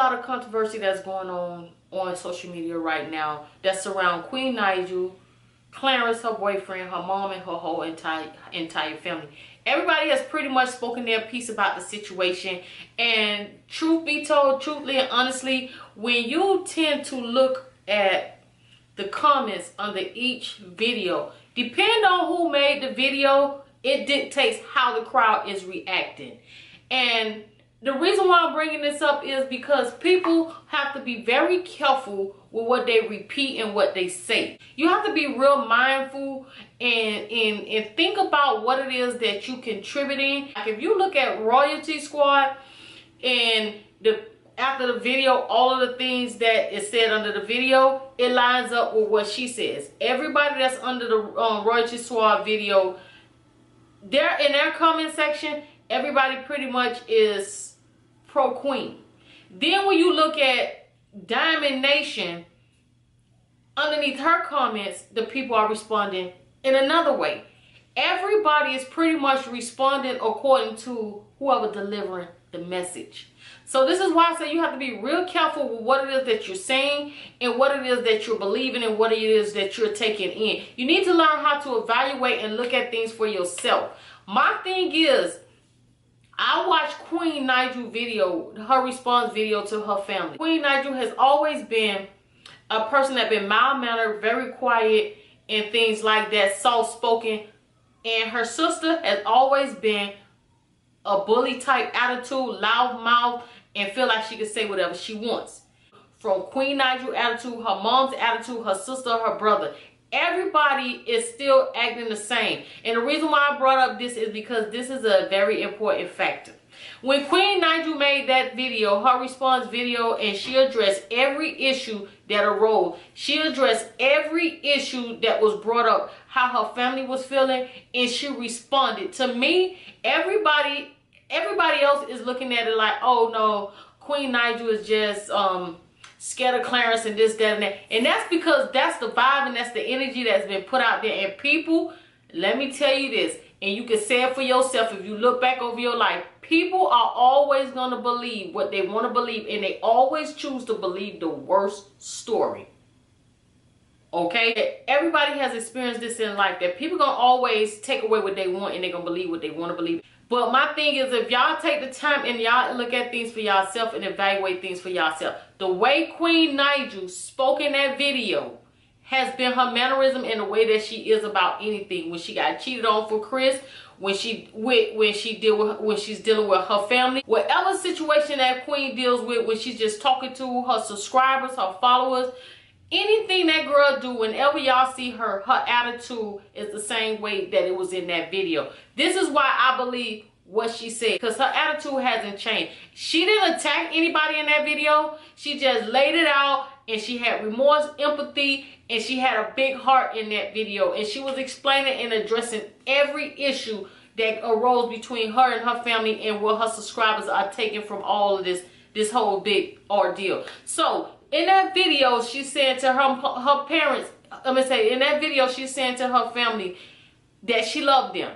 lot of controversy that's going on social media right now that surround Queen Naija, Clarence, her boyfriend, her mom, and her whole entire family. Everybody has pretty much spoken their piece about the situation. And truth be told, truthfully and honestly, when you tend to look at the comments under each video, depending on who made the video, it dictates how the crowd is reacting. And the reason why I'm bringing this up is because people have to be very careful with what they repeat and what they say. You have to be real mindful and think about what it is that you contributing. Like if you look at Royalty Squad and after the video, all of the things that is said under the video, it lines up with what she says. Everybody that's under the Royalty Squad video, they're in their comment section, everybody pretty much is pro Queen. Then when you look at Diamond Nation, underneath her comments, the people are responding in another way. Everybody is pretty much responding according to whoever delivering the message. So this is why I say you have to be real careful with what it is that you're saying and what it is that you're believing and what it is that you're taking in. You need to learn how to evaluate and look at things for yourself. My thing is, I watched Queen Naija video, her response video to her family. Queen Naija has always been a person that been mild-mannered, very quiet, and things like that, soft-spoken. And her sister has always been a bully-type attitude, loud-mouthed, and feel like she can say whatever she wants. From Queen Naija attitude, her mom's attitude, her sister, her brother. Everybody is still acting the same. And the reason why I brought up this is because this is a very important factor. When Queen Naija made that video, her response video, and she addressed every issue that arose. She addressed every issue that was brought up, how her family was feeling, and she responded. To me, everybody else is looking at it like, oh no, Queen Naija is just scared of Clarence and this, that, and that. And that's because that's the vibe and that's the energy that's been put out there. And people, let me tell you this, and you can say it for yourself if you look back over your life, people are always going to believe what they want to believe, and they always choose to believe the worst story. Okay? Everybody has experienced this in life, that people going to always take away what they want and they're going to believe what they want to believe. But my thing is, if y'all take the time and y'all look at things for yourself and evaluate things for yourself, the way Queen Naija spoke in that video has been her mannerism and the way that she is about anything. When she got cheated on for Chris, when she's dealing with her family, whatever situation that Queen deals with, when she's just talking to her subscribers, her followers, anything that girl do, whenever y'all see her attitude is the same way that it was in that video. This is why I believe what she said, because her attitude hasn't changed. She didn't attack anybody in that video. She just laid it out, and she had remorse, empathy, and she had a big heart in that video. And she was explaining and addressing every issue that arose between her and her family and what her subscribers are taking from all of this whole big ordeal. So in that video, she's saying to her parents, in that video, she's saying to her family that she loved them.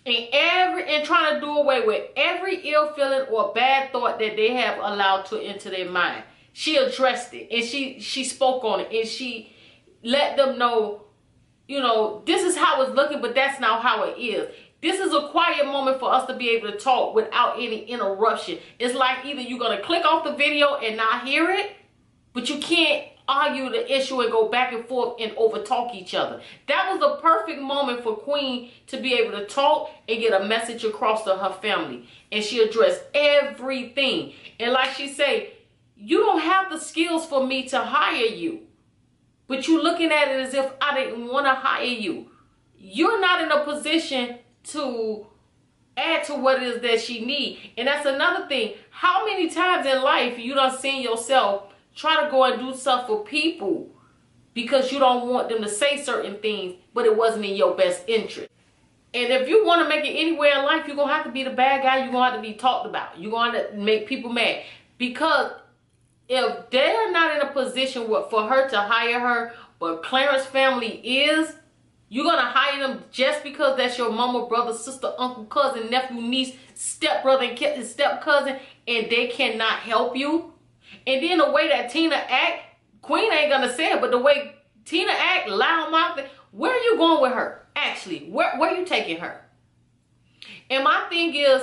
And trying to do away with every ill feeling or bad thought that they have allowed to enter their mind. She addressed it, and she spoke on it, and she let them know, you know, this is how it's looking, but that's not how it is. This is a quiet moment for us to be able to talk without any interruption. It's like either you're going to click off the video and not hear it, but you can't argue the issue and go back and forth and overtalk each other. That was the perfect moment for Queen to be able to talk and get a message across to her family. And she addressed everything. And like she said, you don't have the skills for me to hire you. But you're looking at it as if I didn't want to hire you. You're not in a position to add to what it is that she needs. And that's another thing. How many times in life you done seen yourself try to go and do stuff for people because you don't want them to say certain things, but it wasn't in your best interest? And if you want to make it anywhere in life, you're going to have to be the bad guy. You're going to have to be talked about. You're going to make people mad. Because if they're not in a position for her to hire her, but Clarence family is, you're going to hire them just because that's your mama, brother, sister, uncle, cousin, nephew, niece, stepbrother, and step cousin, and they cannot help you? And then the way that Tina act, Queen ain't gonna say it, but the way Tina act, loud mouth, where are you going with her? Actually, where are you taking her? And my thing is,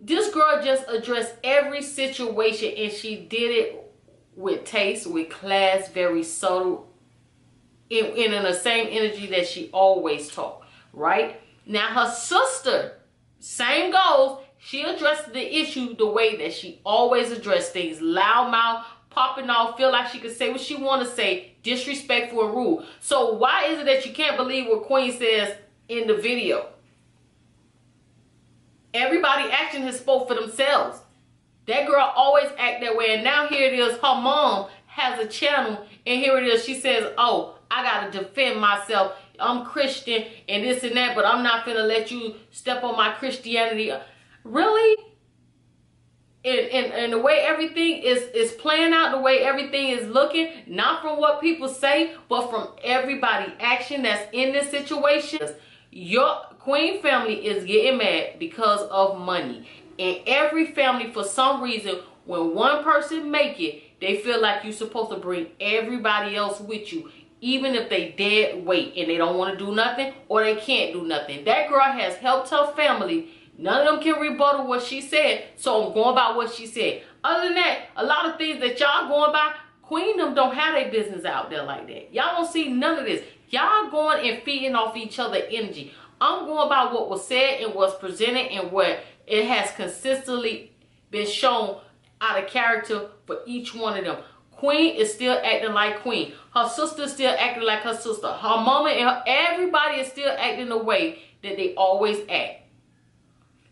this girl just addressed every situation, and she did it with taste, with class, very subtle, in the same energy that she always talk, right? Now her sister, same goes. She addressed the issue the way that she always addressed things. Loud mouth, popping off, feel like she could say what she want to say, disrespectful and rude. So why is it that you can't believe what Queen says in the video? Everybody action has spoke for themselves. That girl always act that way. And now here it is, her mom has a channel, and here it is, she says, oh, I gotta defend myself. I'm Christian and this and that, but I'm not finna let you step on my Christianity. Really? And the way everything is playing out, the way everything is looking, not from what people say, but from everybody action that's in this situation. Your Queen family is getting mad because of money. And every family, for some reason, when one person make it, they feel like you're supposed to bring everybody else with you, even if they dead weight and they don't want to do nothing or they can't do nothing. That girl has helped her family. None of them can rebuttal what she said, so I'm going by what she said. Other than that, a lot of things that y'all going by, Queen them don't have their business out there like that. Y'all don't see none of this. Y'all going and feeding off each other energy. I'm going by what was said and was presented and what it has consistently been shown out of character for each one of them. Queen is still acting like Queen. Her sister is still acting like her sister. Her mama and everybody is still acting the way that they always act.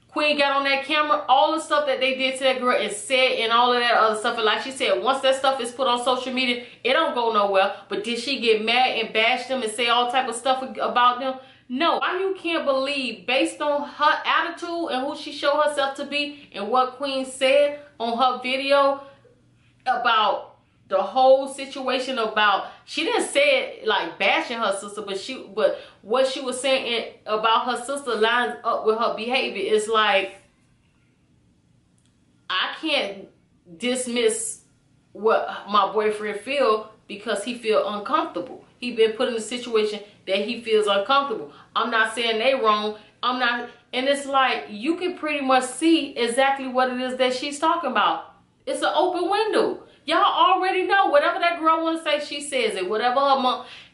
Queen got on that camera, all the stuff that they did to that girl and said and all of that other stuff. And like she said, once that stuff is put on social media, it don't go nowhere. But did she get mad and bash them and say all type of stuff about them? No. Why you can't believe, based on her attitude and who she showed herself to be and what Queen said on her video about the whole situation, about, she didn't say it like bashing her sister, but what she was saying about her sister lines up with her behavior. It's like, I can't dismiss what my boyfriend feel because he feel uncomfortable. He been put in a situation that he feels uncomfortable. I'm not saying they wrong. I'm not, and it's like, you can pretty much see exactly what it is that she's talking about. It's an open window. Y'all already know. Whatever that girl want to say, she says it. Whatever her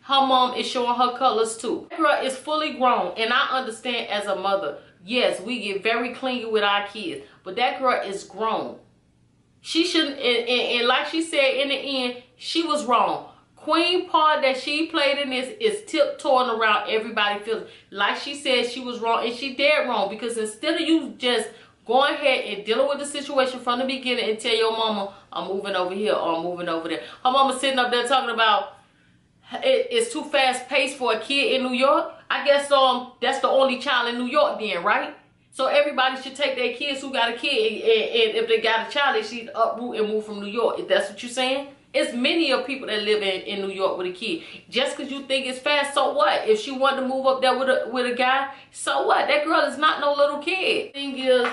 mom is showing her colors too. That girl is fully grown, and I understand as a mother, yes, we get very clingy with our kids, but that girl is grown. She shouldn't, and like she said in the end, she was wrong. Queen part that she played in this is tiptoeing around everybody's feelings. Like she said, she was wrong, and she dead wrong, because instead of you just going ahead and dealing with the situation from the beginning and tell your mama, I'm moving over here or I'm moving over there. Her mama sitting up there talking about it's too fast paced for a kid in New York. I guess that's the only child in New York then, right? So everybody should take their kids who got a kid, and if they got a child, they should uproot and move from New York. If that's what you're saying. It's many of people that live in New York with a kid. Just because you think it's fast, so what? If she wanted to move up there with a guy, so what? That girl is not no little kid. Thing is,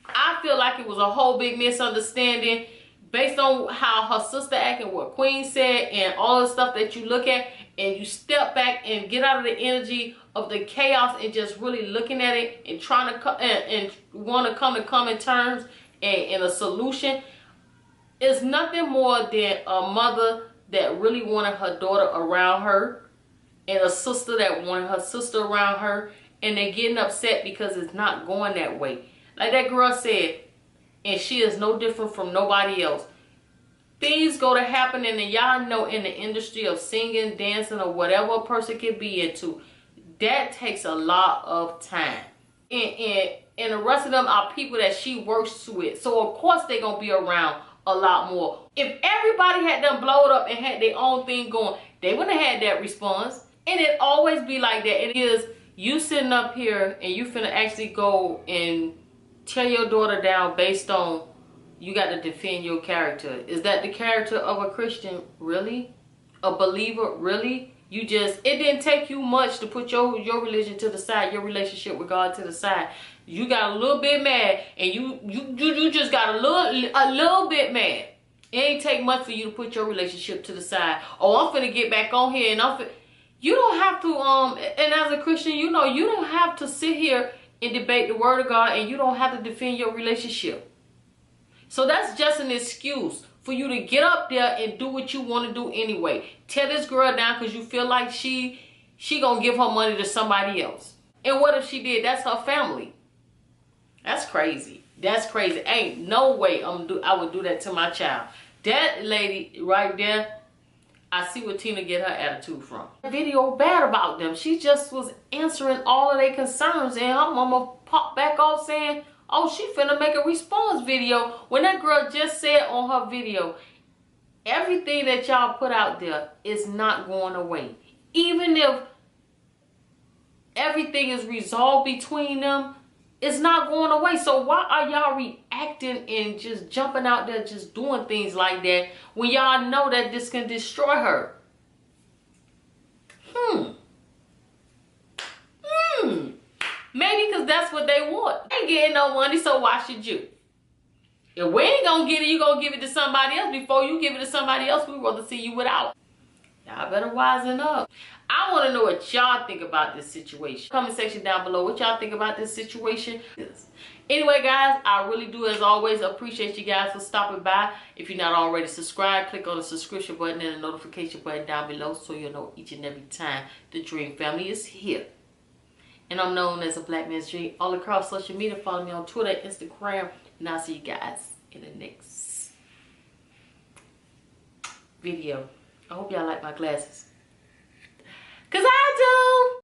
I feel like it was a whole big misunderstanding based on how her sister acted, what Queen said, and all the stuff that you look at, and you step back and get out of the energy of the chaos and just really looking at it and trying to and want to come to common terms and a solution. It's nothing more than a mother that really wanted her daughter around her, and a sister that wanted her sister around her, and they're getting upset because it's not going that way. Like that girl said, and she is no different from nobody else. Things go to happen, and y'all know in the industry of singing, dancing, or whatever a person can be into, that takes a lot of time. And the rest of them are people that she works with. So of course they're going to be around a lot more. If everybody had them blowed up and had their own thing going, they wouldn't have had that response. And it always be like that. It is you sitting up here and you finna actually go and tear your daughter down based on you got to defend your character. Is that the character of a Christian? Really? A believer? Really? It didn't take you much to put your religion to the side, your relationship with God to the side. You got a little bit mad, and you just got a little bit mad. It ain't take much for you to put your relationship to the side. Oh, I'm finna get back on here and you don't have to, and as a Christian, you know, you don't have to sit here and debate the word of God, and you don't have to defend your relationship. So that's just an excuse for you to get up there and do what you want to do anyway. Tear this girl down because you feel like she gonna give her money to somebody else. And what if she did? That's her family. That's crazy. That's crazy. Ain't no way I would do that to my child. That lady right there, I see where Tina get her attitude from. The video bad about them. She just was answering all of their concerns, and her mama popped back off saying, oh, she finna make a response video, when that girl just said on her video, everything that y'all put out there is not going away. Even if everything is resolved between them, it's not going away. So why are y'all reacting and just jumping out there just doing things like that when y'all know that this can destroy her? Maybe because that's what they want. They ain't getting no money, so why should you? If we ain't gonna get it, you gonna give it to somebody else. Before you give it to somebody else, we'd rather see you without. Y'all better wisen up. I want to know what y'all think about this situation. Comment section down below what y'all think about this situation. Anyway, guys, I really do, as always, appreciate you guys for stopping by. If you're not already subscribed, click on the subscription button and the notification button down below so you'll know each and every time the Dream Family is here. And I'm known as Ablackmansdream all across social media. Follow me on Twitter, Instagram, and I'll see you guys in the next video. I hope y'all like my glasses. 'Cause I do.